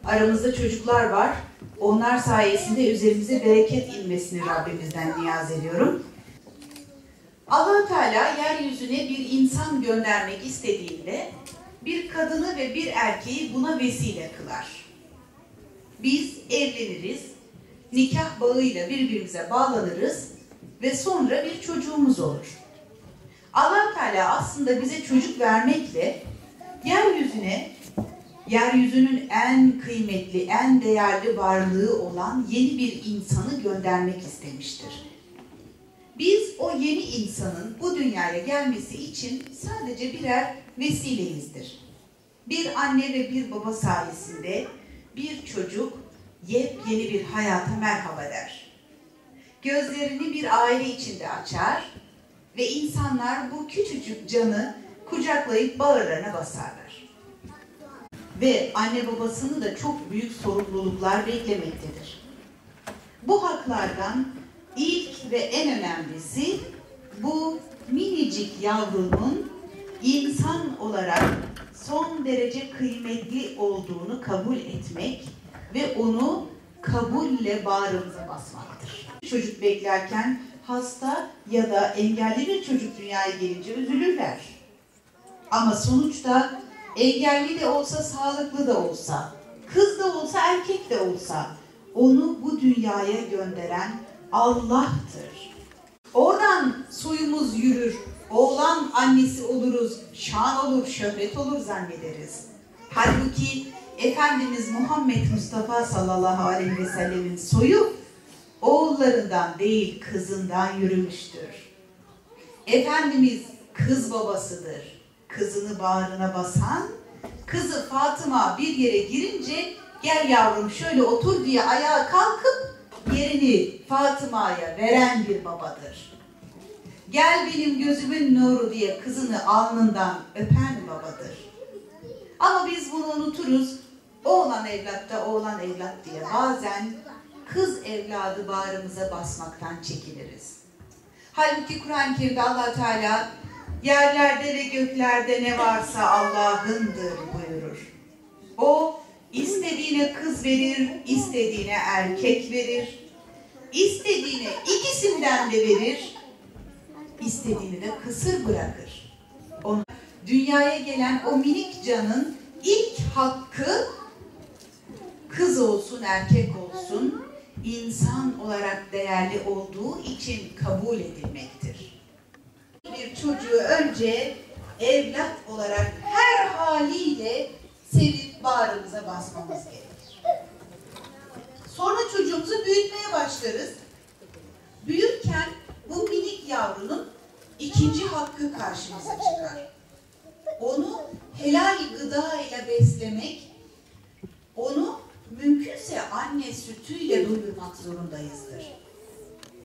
Aramızda çocuklar var. Onlar sayesinde üzerimize bereket inmesini Rabbimizden niyaz ediyorum. Allah Teala yeryüzüne bir insan göndermek istediğinde bir kadını ve bir erkeği buna vesile kılar. Biz evleniriz, nikah bağıyla birbirimize bağlanırız ve sonra bir çocuğumuz olur. Allah Teala aslında bize çocuk vermekle yeryüzünün en kıymetli, en değerli varlığı olan yeni bir insanı göndermek istemiştir. Biz o yeni insanın bu dünyaya gelmesi için sadece birer vesileyizdir. Bir anne ve bir baba sayesinde bir çocuk yepyeni bir hayata merhaba der. Gözlerini bir aile içinde açar ve insanlar bu küçücük canı kucaklayıp bağırlarına basarlar. Ve anne babasını da çok büyük sorumluluklar beklemektedir. Bu haklardan ilk ve en önemlisi bu minicik yavrunun insan olarak son derece kıymetli olduğunu kabul etmek ve onu kabulle bağrımıza basmaktır. Çocuk beklerken hasta ya da engelli bir çocuk dünyaya gelince üzülürler. Ama sonuçta engelli de olsa, sağlıklı da olsa, kız da olsa, erkek de olsa onu bu dünyaya gönderen Allah'tır. Oradan soyumuz yürür, oğlan annesi oluruz, şan olur, şöhret olur zannederiz. Halbuki Efendimiz Muhammed Mustafa sallallahu aleyhi ve sellemin soyu oğullarından değil kızından yürümüştür. Efendimiz kız babasıdır. Kızını bağrına basan, kızı Fatıma bir yere girince gel yavrum şöyle otur diye ayağa kalkıp yerini Fatıma'ya veren bir babadır. Gel benim gözümün nuru diye kızını alnından öpen babadır. Ama biz bunu unuturuz. Oğlan evlatta oğlan evlat diye bazen kız evladı bağrımıza basmaktan çekiniriz. Halbuki Kur'an-ı Kerim'de Allah Teala yerlerde ve göklerde ne varsa Allah'ındır buyurur. O istediğine kız verir, istediğine erkek verir, istediğine ikisinden de verir, istediğini de kısır bırakır. Dünyaya gelen o minik canın ilk hakkı kız olsun, erkek olsun, insan olarak değerli olduğu için kabul edilmektir. Bir çocuğu önce evlat olarak her haliyle sevip bağrımıza basmamız gerekir. Sonra çocuğumuzu büyütmeye başlarız. Büyürken bu minik yavrunun ikinci hakkı karşımıza çıkar. Onu helal gıda ile beslemek, onu mümkünse anne sütüyle doyurmak zorundayızdır.